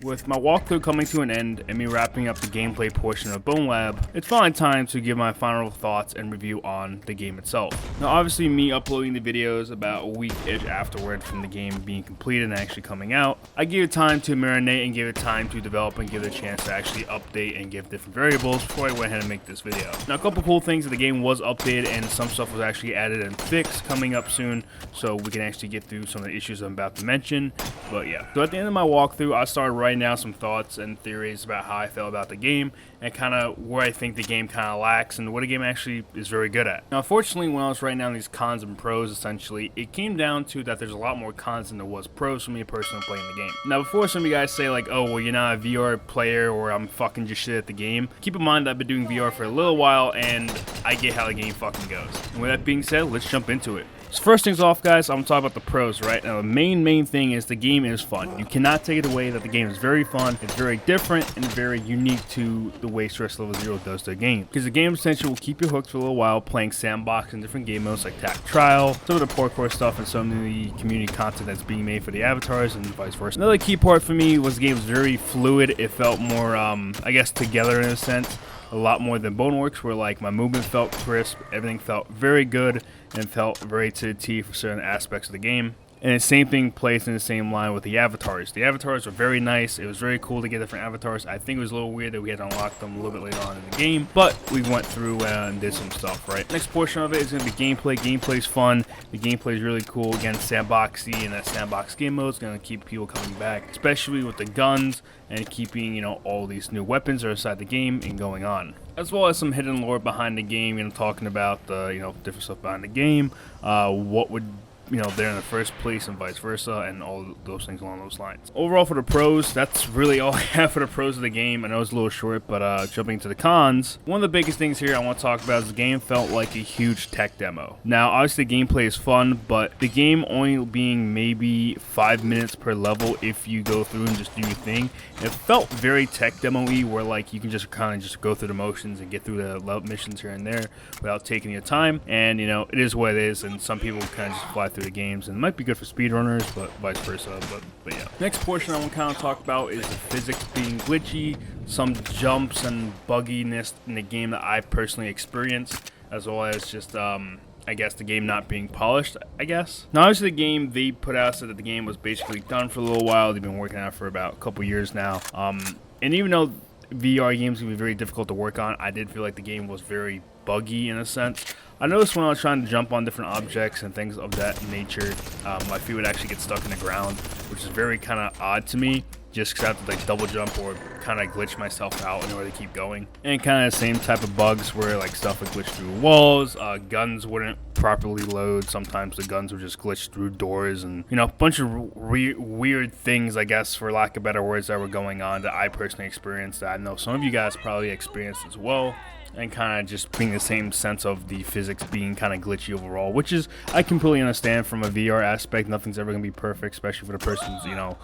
With my walkthrough coming to an end and me wrapping up the gameplay portion of Bonelab, it's finally time to give my final thoughts and review on the game itself. Now obviously me uploading the videos about a week-ish afterward from the game being completed and actually coming out, I gave it time to marinate and give it time to develop and give it a chance to actually update and give different variables before I went ahead and make this video. Now a couple cool things that the game was updated and some stuff was actually added and fixed coming up soon, so we can actually get through some of the issues I'm about to mention. But yeah, so at the end of my walkthrough, I started writing down some thoughts and theories about how I felt about the game and kind of where I think the game kind of lacks and what the game actually is very good at. Now unfortunately, when I was writing down these cons and pros, essentially it came down to that there's a lot more cons than there was pros for me personally playing the game. Now before some of you guys say like, oh well, you're not a VR player or I'm fucking just shit at the game, keep in mind I've been doing VR for a little while and I get how the game fucking goes. And with that being said, let's jump into it. So first things off, guys, I'm talking about the pros, right? Now the main thing is the game is fun. You cannot take it away that the game is very fun. It's very different and very unique to the way Stress Level 0 does their game. Because the game essentially will keep you hooked for a little while playing sandbox and different game modes like Tag Trial, some of the parkour stuff, and some of the community content that's being made for the avatars and vice versa. Another key part for me was the game was very fluid. It felt more, I guess, together in a sense. A lot more than Boneworks, where like my movement felt crisp, everything felt very good, and felt very to the T for certain aspects of the game. And the same thing plays in the same line with the avatars. The avatars were very nice. It was very cool to get different avatars. I think it was a little weird that we had to unlock them a little bit later on in the game, but we went through and did some stuff, right? Next portion of it is going to be gameplay. Gameplay's fun. The gameplay is really cool. Again, sandboxy, and that sandbox game mode is going to keep people coming back, especially with the guns and keeping, you know, all these new weapons that are inside the game and going on. As well as some hidden lore behind the game, you know, talking about the, you know, different stuff behind the game, what would, you know, there in the first place and vice versa, and all those things along those lines. Overall, for the pros, that's really all I have for the pros of the game. I know it's a little short, but jumping into the cons, one of the biggest things here I want to talk about is the game felt like a huge tech demo. Now, obviously, the gameplay is fun, but the game only being maybe 5 minutes per level if you go through and just do your thing, it felt very tech demo-y, where like you can just kind of just go through the motions and get through the missions here and there without taking your time. And you know, it is what it is, and some people kind of just fly through the games, and it might be good for speedrunners, but vice versa. But yeah. Next portion I want to kind of talk about is the physics being glitchy, some jumps and bugginess in the game that I personally experienced, as well as just I guess the game not being polished, I guess. Now obviously the game they put out said that the game was basically done for a little while. They've been working on it for about a couple years now. And even though VR games can be very difficult to work on, I did feel like the game was very buggy in a sense. I noticed when I was trying to jump on different objects and things of that nature, my feet would actually get stuck in the ground, which is very kind of odd to me, just because I have to like double jump or kind of glitch myself out in order to keep going. And kind of the same type of bugs where like stuff would glitch through walls, guns wouldn't properly load, sometimes the guns would just glitch through doors, and you know, a bunch of weird things, I guess, for lack of better words, that were going on that I personally experienced, that I know some of you guys probably experienced as well. And kind of just being the same sense of the physics being kind of glitchy overall, which is, I completely understand from a VR aspect. Nothing's ever going to be perfect, especially for the person's, you know,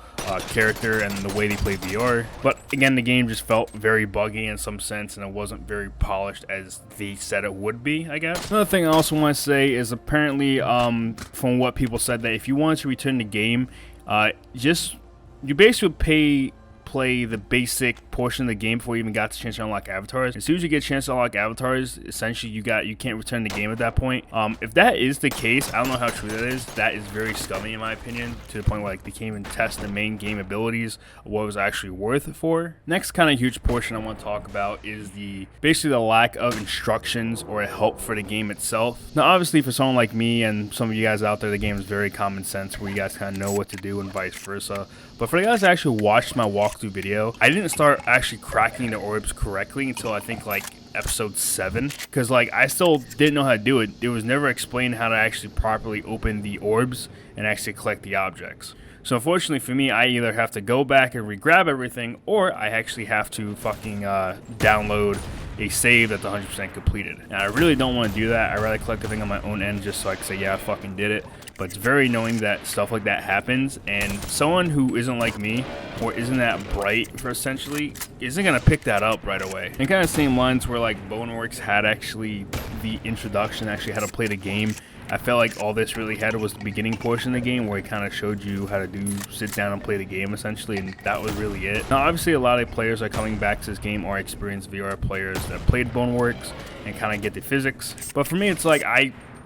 character and the way they play VR. But again, the game just felt very buggy in some sense, and it wasn't very polished as they said it would be, I guess. Another thing I also want to say is apparently, from what people said, that if you wanted to return the game, you basically play the basic portion of the game before you even got the chance to unlock avatars. As soon as you get a chance to unlock avatars, essentially you can't return the game at that point. If that is the case, I don't know how true that is. That is very scummy in my opinion, to the point where like they can't even test the main game abilities of what it was actually worth it for. Next kind of huge portion I want to talk about is basically the lack of instructions or help for the game itself. Now obviously for someone like me and some of you guys out there, the game is very common sense where you guys kind of know what to do and vice versa. But for the guys that actually watched my walkthrough video, I didn't start actually cracking the orbs correctly until I think like episode 7, because like I still didn't know how to do it. It was never explained how to actually properly open the orbs and actually collect the objects. So unfortunately for me, I either have to go back and re-grab everything, or I actually have to fucking download a save that's 100% completed. And I really don't want to do that. I'd rather collect the thing on my own end just so I can say, yeah, I fucking did it. But it's very annoying that stuff like that happens, and someone who isn't like me or isn't that bright for essentially isn't gonna pick that up right away. And kind of same lines where like Boneworks had actually the introduction, actually how to play the game, I felt like all this really had was the beginning portion of the game where it kind of showed you how to sit down and play the game essentially, and that was really it. Now obviously a lot of players are coming back to this game are experienced VR players that played Boneworks and kind of get the physics, but for me it's like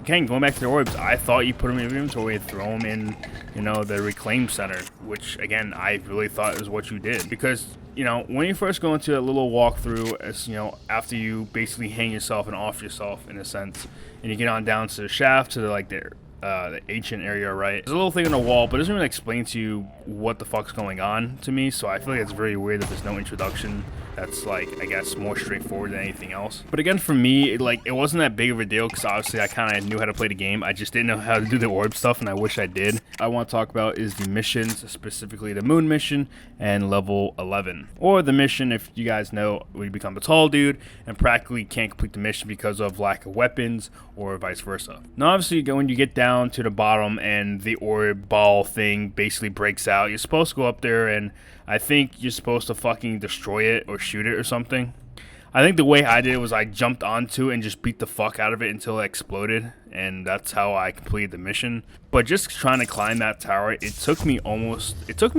again, going back to the orbs, I thought you put them in inventory and throw them in, you know, the reclaim center, which again I really thought is what you did, because you know, when you first go into a little walkthrough, as you know, after you basically hang yourself and off yourself in a sense, and you get on down to the shaft to the ancient area, right? There's a little thing on the wall, but it doesn't really explain to you what the fuck's going on to me, so I feel like it's very weird that there's no introduction that's like, I guess, more straightforward than anything else. But again, for me, it wasn't that big of a deal, because obviously I kind of knew how to play the game. I just didn't know how to do the orb stuff, and I wish I did. I want to talk about is the missions, specifically the moon mission and level 11. Or the mission, if you guys know, where you become a tall dude and practically can't complete the mission because of lack of weapons, or vice versa. Now obviously when you get down to the bottom and the orb ball thing basically breaks out, you're supposed to go up there and I think you're supposed to fucking destroy it or shoot it or something. I think the way I did it was I jumped onto it and just beat the fuck out of it until it exploded, and that's how I completed the mission. But just trying to climb that tower, it took me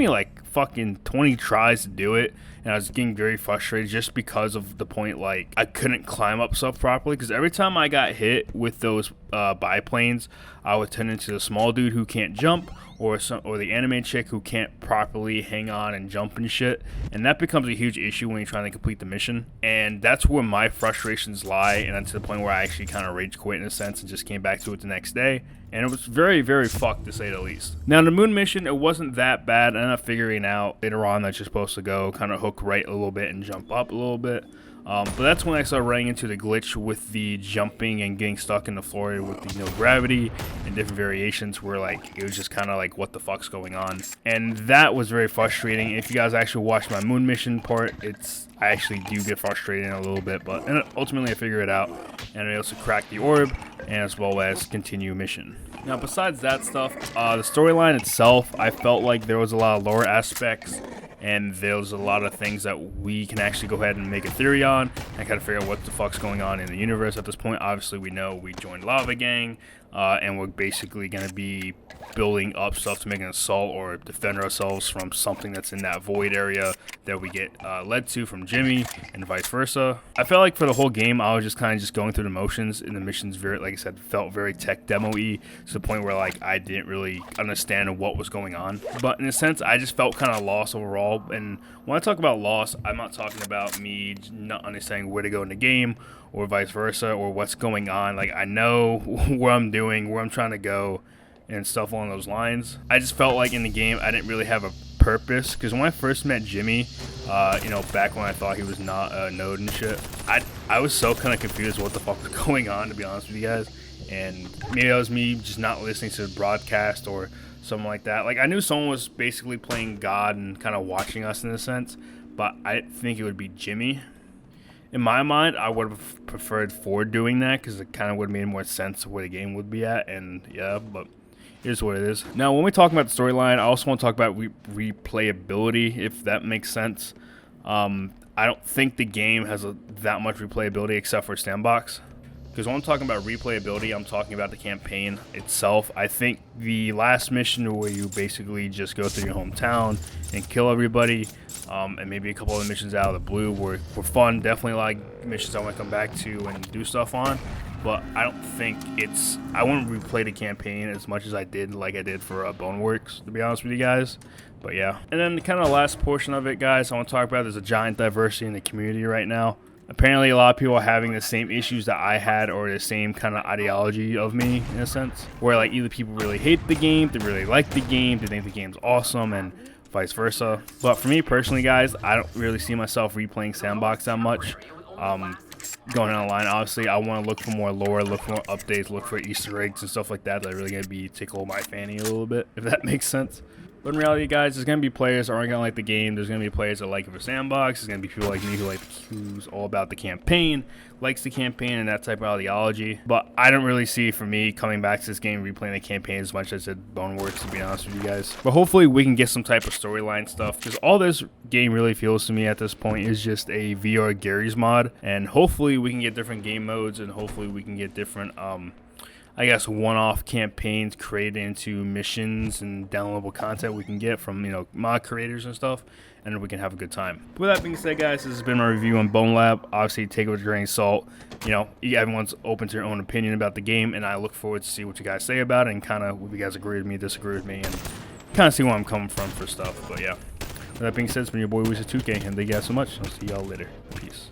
like fucking 20 tries to do it, and I was getting very frustrated just because of the point, like, I couldn't climb up stuff properly, because every time I got hit with those biplanes, I would turn into the small dude who can't jump, or the anime chick who can't properly hang on and jump and shit, and that becomes a huge issue when you're trying to complete the mission, and that's where my frustrations lie, and then to the point where I actually kind of rage quit in a sense and just came back to it the next day, and it was very, very fucked to say the least. Now the moon mission, it wasn't that bad. I ended up figuring out later on that you're supposed to go kind of hook right a little bit and jump up a little bit. But that's when I started running into the glitch with the jumping and getting stuck in the floor with the no gravity and different variations where like it was just kind of like what the fuck's going on, and that was very frustrating. If you guys actually watch my moon mission part, I actually do get frustrated in a little bit, but ultimately I figure it out and I also crack the orb and as well as continue mission. Now besides that stuff, the storyline itself, I felt like there was a lot of lore aspects and there's a lot of things that we can actually go ahead and make a theory on and kind of figure out what the fuck's going on in the universe at this point. Obviously we know we joined Lava Gang, and we're basically going to be building up stuff to make an assault or defend ourselves from something that's in that void area that we get led to from Jimmy and vice versa. I felt like for the whole game I was just kind of just going through the motions, and the missions very, like I said, felt very tech demo-y to the point where like I didn't really understand what was going on. But in a sense I just felt kind of lost overall, and when I talk about lost, I'm not talking about me not understanding where to go in the game or vice versa or what's going on. Like I know what I'm doing, where I'm trying to go and stuff along those lines. I just felt like in the game I didn't really have a purpose, because when I first met Jimmy, you know, back when I thought he was not a node and shit, I was so kind of confused what the fuck was going on, to be honest with you guys, and maybe that was me just not listening to the broadcast or something like that. Like I knew someone was basically playing God and kind of watching us in a sense, but I didn't think it would be Jimmy. In my mind, I would have preferred Ford doing that, because it kind of would have made more sense where the game would be at, and yeah, but here's what it is. Now, when we talk about the storyline, I also want to talk about replayability, if that makes sense. I don't think the game has that much replayability except for Sandbox. Because when I'm talking about replayability, I'm talking about the campaign itself. I think the last mission where you basically just go through your hometown and kill everybody, and maybe a couple of missions out of the blue were fun. Definitely like missions I want to come back to and do stuff on. But I don't think I wouldn't replay the campaign as much as I did for Boneworks, to be honest with you guys. But yeah. And then kind of the last portion of it, guys, I want to talk about, there's a giant diversity in the community right now. Apparently a lot of people are having the same issues that I had, or the same kind of ideology of me in a sense, where like either people really hate the game, they really like the game, they think the game's awesome, and vice versa. But for me personally, guys, I don't really see myself replaying Sandbox that much. Going online, obviously I want to look for more lore, look for more updates, look for Easter eggs and stuff like that are really going to be tickle my fanny a little bit, if that makes sense. But in reality, guys, there's going to be players that aren't going to like the game. There's going to be players that like it for Sandbox. There's going to be people like me who's all about the campaign, likes the campaign and that type of ideology. But I don't really see, for me, coming back to this game, replaying the campaign as much as it Boneworks, to be honest with you guys. But hopefully we can get some type of storyline stuff, because all this game really feels to me at this point is just a VR Gary's mod. And hopefully we can get different game modes, and hopefully we can get different I guess, one-off campaigns created into missions and downloadable content we can get from, mod creators and stuff, and we can have a good time. With that being said, guys, this has been my review on Bonelab. Obviously, take it with a grain of salt. Everyone's open to their own opinion about the game, and I look forward to see what you guys say about it and kind of if you guys agree with me, disagree with me, and kind of see where I'm coming from for stuff. But yeah, with that being said, it's been your boy Wizard2K, and thank you guys so much. I'll see y'all later. Peace.